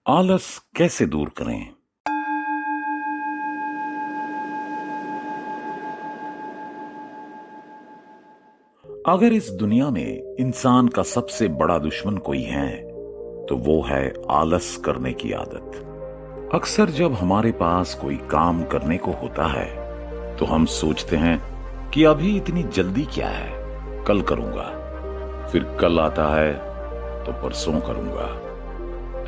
आलस कैसे दूर करें? अगर इस दुनिया में इंसान का सबसे बड़ा दुश्मन कोई है तो वो है आलस करने की आदत। अक्सर जब हमारे पास कोई काम करने को होता है तो हम सोचते हैं कि अभी इतनी जल्दी क्या है, कल करूंगा। फिर कल आता है तो परसों करूंगा।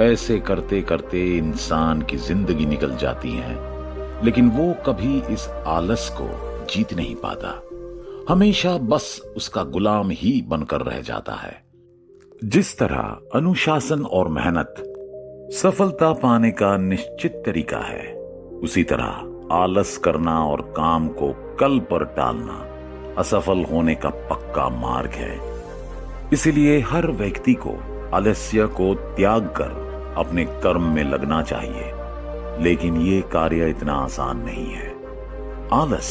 ऐसे करते करते इंसान की जिंदगी निकल जाती है, लेकिन वो कभी इस आलस को जीत नहीं पाता। हमेशा बस उसका गुलाम ही बनकर रह जाता है। जिस तरह अनुशासन और मेहनत सफलता पाने का निश्चित तरीका है, उसी तरह आलस करना और काम को कल पर टालना असफल होने का पक्का मार्ग है। इसलिए हर व्यक्ति को आलस्य को त्याग कर अपने कर्म में लगना चाहिए, लेकिन ये कार्य इतना आसान नहीं है। आलस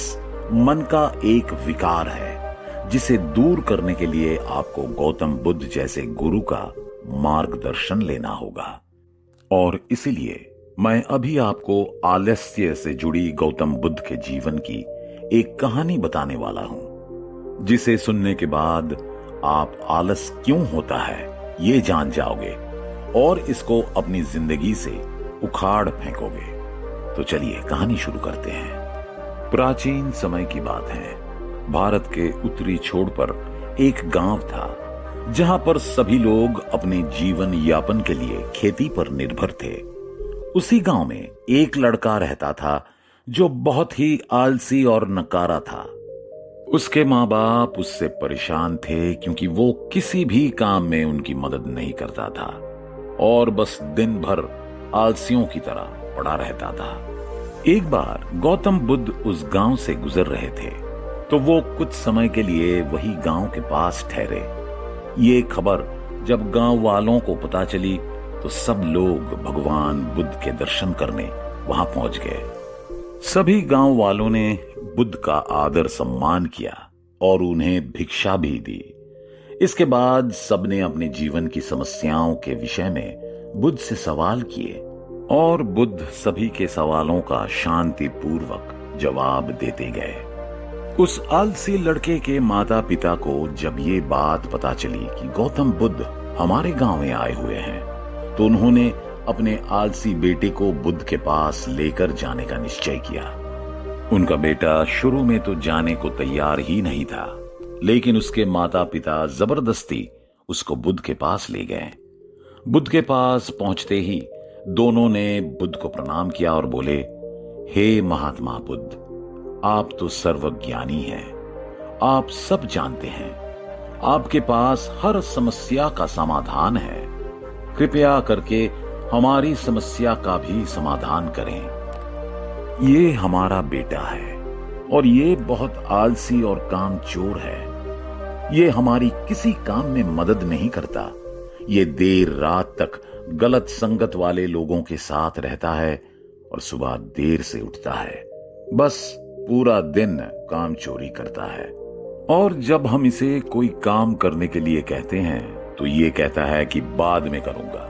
मन का एक विकार है जिसे दूर करने के लिए आपको गौतम बुद्ध जैसे गुरु का मार्गदर्शन लेना होगा। और इसीलिए मैं अभी आपको आलस्य से जुड़ी गौतम बुद्ध के जीवन की एक कहानी बताने वाला हूं, जिसे सुनने के बाद आप आलस क्यों होता है ये जान जाओगे और इसको अपनी जिंदगी से उखाड़ फेंकोगे। तो चलिए कहानी शुरू करते हैं। प्राचीन समय की बात है। भारत के उत्तरी छोर पर एक गांव था जहां पर सभी लोग अपने जीवन यापन के लिए खेती पर निर्भर थे। उसी गांव में एक लड़का रहता था जो बहुत ही आलसी और नकारा था। उसके माँ बाप उससे परेशान थे क्योंकि वो किसी भी काम में उनकी मदद नहीं करता था और बस दिन भर आलसियों की तरह पड़ा रहता था। एक बार गौतम बुद्ध उस गांव से गुजर रहे थे तो वो कुछ समय के लिए वही गांव के पास ठहरे। ये खबर जब गांव वालों को पता चली तो सब लोग भगवान बुद्ध के दर्शन करने वहां पहुंच गए। सभी गांव वालों ने बुद्ध का आदर सम्मान किया और उन्हें भिक्षा भी दी। इसके बाद सबने अपने जीवन की समस्याओं के विषय में बुद्ध से सवाल किए और बुद्ध सभी के सवालों का शांतिपूर्वक जवाब देते गए। उस आलसी लड़के के माता पिता को जब ये बात पता चली कि गौतम बुद्ध हमारे गांव में आए हुए हैं, तो उन्होंने अपने आलसी बेटे को बुद्ध के पास लेकर जाने का निश्चय किया। उनका बेटा शुरू में तो जाने को तैयार ही नहीं था, लेकिन उसके माता पिता जबरदस्ती उसको बुद्ध के पास ले गए। बुद्ध के पास पहुंचते ही दोनों ने बुद्ध को प्रणाम किया और बोले, हे महात्मा बुद्ध, आप तो सर्वज्ञानी हैं, आप सब जानते हैं, आपके पास हर समस्या का समाधान है। कृपया करके हमारी समस्या का भी समाधान करें। ये हमारा बेटा है और ये बहुत आलसी और कामचोर है। ये हमारी किसी काम में मदद नहीं करता। ये देर रात तक गलत संगत वाले लोगों के साथ रहता है और सुबह देर से उठता है। बस पूरा दिन काम चोरी करता है और जब हम इसे कोई काम करने के लिए कहते हैं तो ये कहता है कि बाद में करूंगा।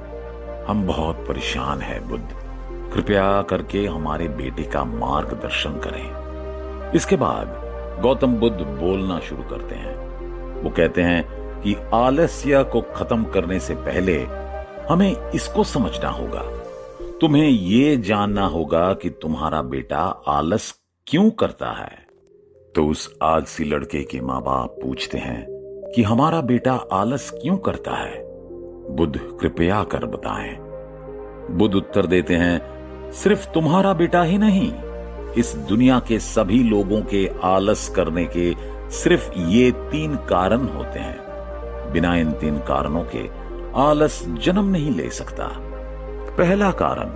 हम बहुत परेशान हैं बुद्ध, कृपया करके हमारे बेटे का मार्गदर्शन करें। इसके बाद गौतम बुद्ध बोलना शुरू करते हैं। वो कहते हैं कि आलस्य को खत्म करने से पहले हमें इसको समझना होगा। तुम्हें ये जानना होगा कि तुम्हारा बेटा आलस क्यों करता है। तो उस आलसी लड़के के माँ बाप पूछते हैं कि हमारा बेटा आलस क्यों करता है, बुद्ध कृपया कर बताएं। बुद्ध उत्तर देते हैं, सिर्फ तुम्हारा बेटा ही नहीं, इस दुनिया के सभी लोगों के आलस करने के सिर्फ ये 3 कारण होते हैं। बिना इन 3 कारणों के आलस जन्म नहीं ले सकता। पहला कारण,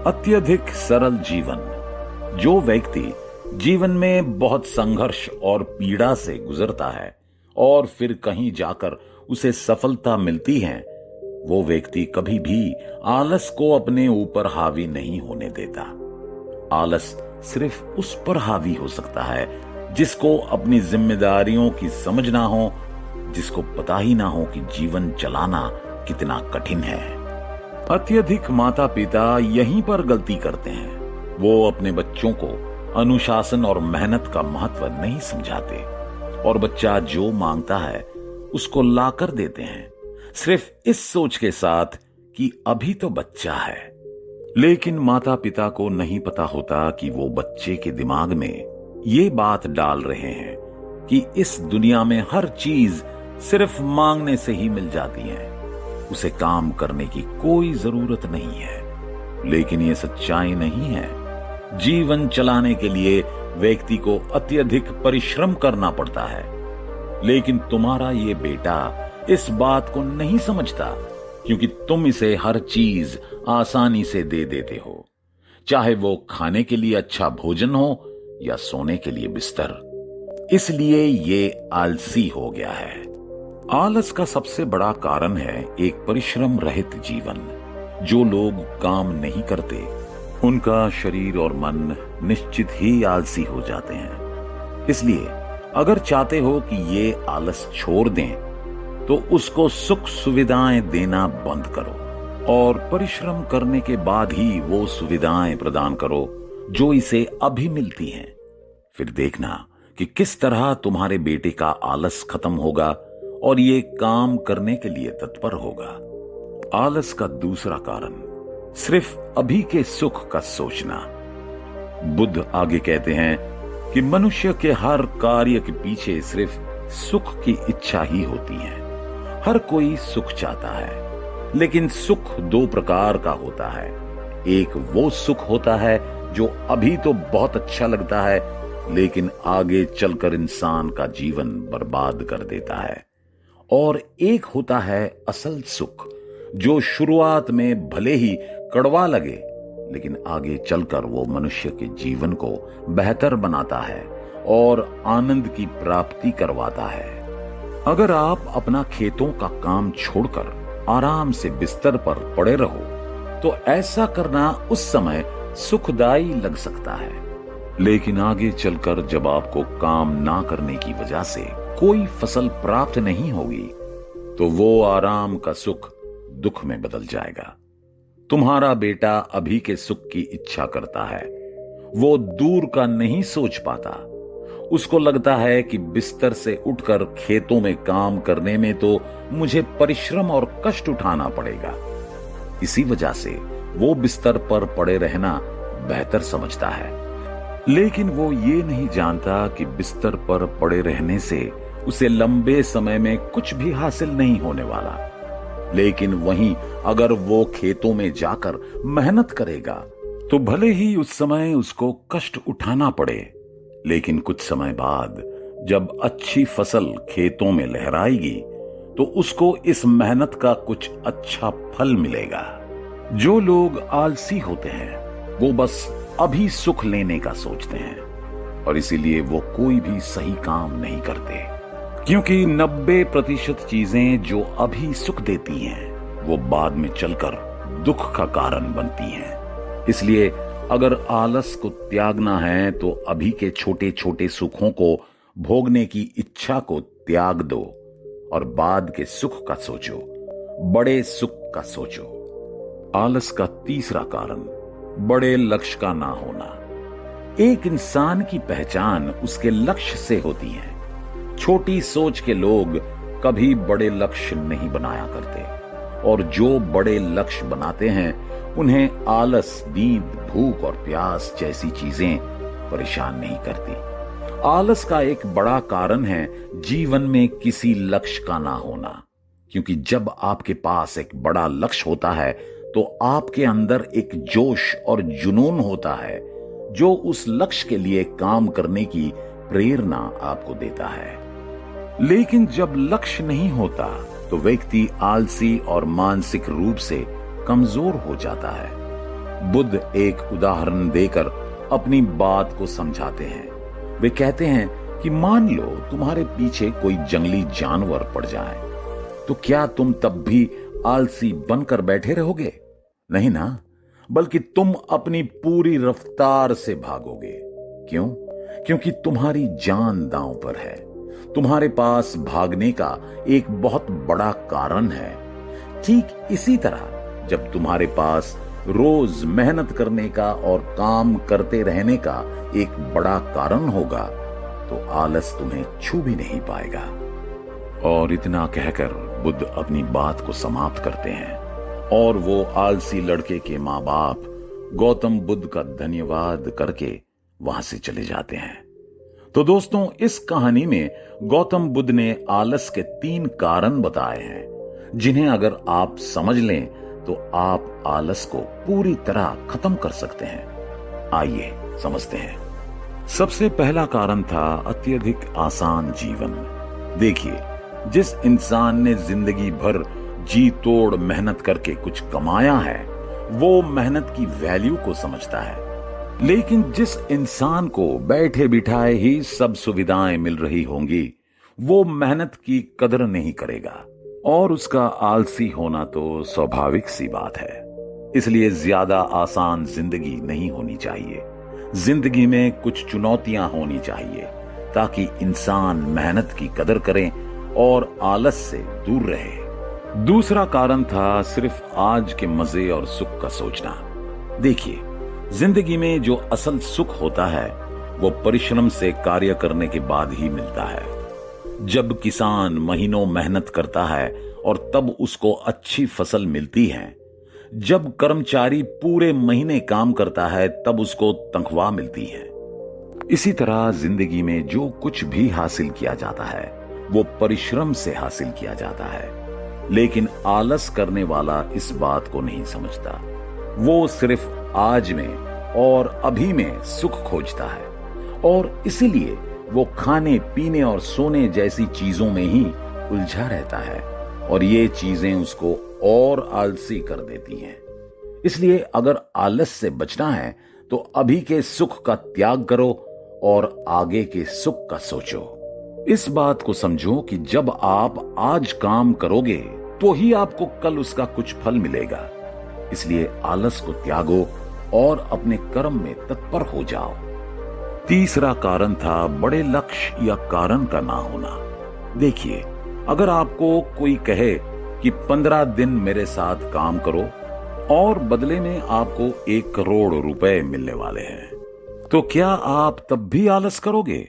अत्यधिक सरल जीवन। जो व्यक्ति जीवन में बहुत संघर्ष और पीड़ा से गुजरता है और फिर कहीं जाकर उसे सफलता मिलती है, वो व्यक्ति कभी भी आलस को अपने ऊपर हावी नहीं होने देता। आलस सिर्फ उस पर हावी हो सकता है जिसको अपनी जिम्मेदारियों की समझ ना हो, जिसको पता ही ना हो कि जीवन चलाना कितना कठिन है। अत्यधिक माता पिता यहीं पर गलती करते हैं। वो अपने बच्चों को अनुशासन और मेहनत का महत्व नहीं समझाते और बच्चा जो मांगता है उसको लाकर देते हैं, सिर्फ इस सोच के साथ कि अभी तो बच्चा है। लेकिन माता पिता को नहीं पता होता कि वो बच्चे के दिमाग में ये बात डाल रहे हैं कि इस दुनिया में हर चीज सिर्फ मांगने से ही मिल जाती है, उसे काम करने की कोई जरूरत नहीं है। लेकिन ये सच्चाई नहीं है। जीवन चलाने के लिए व्यक्ति को अत्यधिक परिश्रम करना पड़ता है। लेकिन तुम्हारा ये बेटा इस बात को नहीं समझता, क्योंकि तुम इसे हर चीज आसानी से दे देते हो, चाहे वो खाने के लिए अच्छा भोजन हो या सोने के लिए बिस्तर। इसलिए ये आलसी हो गया है। आलस का सबसे बड़ा कारण है एक परिश्रम रहित जीवन। जो लोग काम नहीं करते उनका शरीर और मन निश्चित ही आलसी हो जाते हैं। इसलिए अगर चाहते हो कि ये आलस छोड़ दें तो उसको सुख सुविधाएं देना बंद करो और परिश्रम करने के बाद ही वो सुविधाएं प्रदान करो जो इसे अभी मिलती हैं। फिर देखना कि किस तरह तुम्हारे बेटे का आलस खत्म होगा और ये काम करने के लिए तत्पर होगा। आलस का दूसरा कारण सिर्फ अभी के सुख का सोचना। बुद्ध आगे कहते हैं कि मनुष्य के हर कार्य के पीछे सिर्फ सुख की इच्छा ही होती है। हर कोई सुख चाहता है, लेकिन सुख दो प्रकार का होता है। एक वो सुख होता है जो अभी तो बहुत अच्छा लगता है, लेकिन आगे चलकर इंसान का जीवन बर्बाद कर देता है। और एक होता है असल सुख, जो शुरुआत में भले ही कड़वा लगे, लेकिन आगे चलकर वो मनुष्य के जीवन को बेहतर बनाता है और आनंद की प्राप्ति करवाता है। अगर आप अपना खेतों का काम छोड़कर आराम से बिस्तर पर पड़े रहो तो ऐसा करना उस समय सुखदायी लग सकता है, लेकिन आगे चलकर जब आपको काम ना करने की वजह से कोई फसल प्राप्त नहीं होगी तो वो आराम का सुख दुख में बदल जाएगा। तुम्हारा बेटा अभी के सुख की इच्छा करता है, वो दूर का नहीं सोच पाता। उसको लगता है कि बिस्तर से उठकर खेतों में काम करने में तो मुझे परिश्रम और कष्ट उठाना पड़ेगा। इसी वजह से वो बिस्तर पर पड़े रहना बेहतर समझता है। लेकिन वो ये नहीं जानता कि बिस्तर पर पड़े रहने से उसे लंबे समय में कुछ भी हासिल नहीं होने वाला। लेकिन वहीं अगर वो खेतों में जाकर मेहनत करेगा तो भले ही उस समय उसको कष्ट उठाना पड़े, लेकिन कुछ समय बाद जब अच्छी फसल खेतों में लहराएगी तो उसको इस मेहनत का कुछ अच्छा फल मिलेगा। जो लोग आलसी होते हैं वो बस अभी सुख लेने का सोचते हैं और इसीलिए वो कोई भी सही काम नहीं करते, क्योंकि 90% चीजें जो अभी सुख देती हैं वो बाद में चलकर दुख का कारण बनती हैं। इसलिए अगर आलस को त्यागना है तो अभी के छोटे छोटे सुखों को भोगने की इच्छा को त्याग दो और बाद के सुख का सोचो, बड़े सुख का सोचो। आलस का तीसरा कारण बड़े लक्ष्य का ना होना। एक इंसान की पहचान उसके लक्ष्य से होती है। छोटी सोच के लोग कभी बड़े लक्ष्य नहीं बनाया करते और जो बड़े लक्ष्य बनाते हैं उन्हें आलस, नींद, भूख और प्यास जैसी चीजें परेशान नहीं करती। आलस का एक बड़ा कारण है जीवन में किसी लक्ष्य का ना होना, क्योंकि जब आपके पास एक बड़ा लक्ष्य होता है तो आपके अंदर एक जोश और जुनून होता है जो उस लक्ष्य के लिए काम करने की प्रेरणा आपको देता है। लेकिन जब लक्ष्य नहीं होता तो व्यक्ति आलसी और मानसिक रूप से कमजोर हो जाता है। बुद्ध एक उदाहरण देकर अपनी बात को समझाते हैं। वे कहते हैं कि मान लो तुम्हारे पीछे कोई जंगली जानवर पड़ जाए तो क्या तुम तब भी आलसी बनकर बैठे रहोगे? नहीं ना, बल्कि तुम अपनी पूरी रफ्तार से भागोगे। क्यों? क्योंकि तुम्हारी जान दांव पर है। तुम्हारे पास भागने का एक बहुत बड़ा कारण है। ठीक इसी तरह जब तुम्हारे पास रोज मेहनत करने का और काम करते रहने का एक बड़ा कारण होगा तो आलस तुम्हें छू भी नहीं पाएगा। और इतना कहकर बुद्ध अपनी बात को समाप्त करते हैं और वो आलसी लड़के के माँ बाप गौतम बुद्ध का धन्यवाद करके वहां से चले जाते हैं। तो दोस्तों, इस कहानी में गौतम बुद्ध ने आलस के 3 कारण बताए हैं जिन्हें अगर आप समझ लें तो आप आलस को पूरी तरह खत्म कर सकते हैं। आइए समझते हैं। सबसे पहला कारण था अत्यधिक आसान जीवन। देखिए, जिस इंसान ने जिंदगी भर जी तोड़ मेहनत करके कुछ कमाया है वो मेहनत की वैल्यू को समझता है, लेकिन जिस इंसान को बैठे बिठाए ही सब सुविधाएं मिल रही होंगी वो मेहनत की कदर नहीं करेगा और उसका आलसी होना तो स्वाभाविक सी बात है। इसलिए ज्यादा आसान जिंदगी नहीं होनी चाहिए। जिंदगी में कुछ चुनौतियां होनी चाहिए ताकि इंसान मेहनत की कदर करे और आलस से दूर रहे। दूसरा कारण था सिर्फ आज के मजे और सुख का सोचना। देखिए, जिंदगी में जो असल सुख होता है वो परिश्रम से कार्य करने के बाद ही मिलता है। जब किसान महीनों मेहनत करता है और तब उसको अच्छी फसल मिलती है, जब कर्मचारी पूरे महीने काम करता है तब उसको तनख्वाह मिलती है। इसी तरह जिंदगी में जो कुछ भी हासिल किया जाता है वो परिश्रम से हासिल किया जाता है, लेकिन आलस करने वाला इस बात को नहीं समझता। वो सिर्फ आज में और अभी में सुख खोजता है और इसीलिए वो खाने पीने और सोने जैसी चीजों में ही उलझा रहता है और ये चीजें उसको और आलसी कर देती हैं। इसलिए अगर आलस से बचना है तो अभी के सुख का त्याग करो और आगे के सुख का सोचो। इस बात को समझो कि जब आप आज काम करोगे तो ही आपको कल उसका कुछ फल मिलेगा। इसलिए आलस को त्यागो और अपने कर्म में तत्पर हो जाओ। तीसरा कारण था बड़े लक्ष्य या कारण का ना होना। देखिए, अगर आपको कोई कहे कि 15 दिन मेरे साथ काम करो और बदले में आपको 1 करोड़ रुपए मिलने वाले हैं, तो क्या आप तब भी आलस करोगे?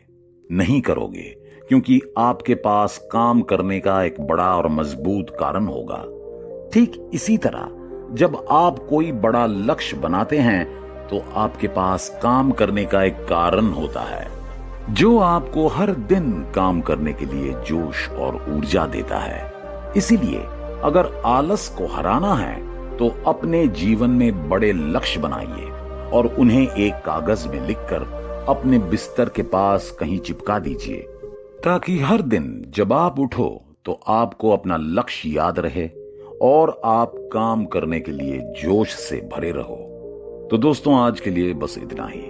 नहीं करोगे, क्योंकि आपके पास काम करने का एक बड़ा और मजबूत कारण होगा। ठीक इसी तरह जब आप कोई बड़ा लक्ष्य बनाते हैं तो आपके पास काम करने का एक कारण होता है जो आपको हर दिन काम करने के लिए जोश और ऊर्जा देता है। इसीलिए अगर आलस को हराना है तो अपने जीवन में बड़े लक्ष्य बनाइए और उन्हें एक कागज में लिखकर अपने बिस्तर के पास कहीं चिपका दीजिए, ताकि हर दिन जब आप उठो तो आपको अपना लक्ष्य याद रहे और आप काम करने के लिए जोश से भरे रहो। तो दोस्तों, आज के लिए बस इतना ही।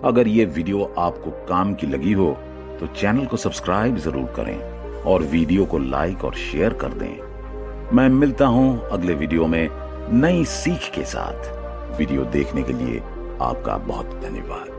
अगर ये वीडियो आपको काम की लगी हो तो चैनल को सब्सक्राइब जरूर करें और वीडियो को लाइक और शेयर कर दें। मैं मिलता हूं अगले वीडियो में नई सीख के साथ। वीडियो देखने के लिए आपका बहुत धन्यवाद।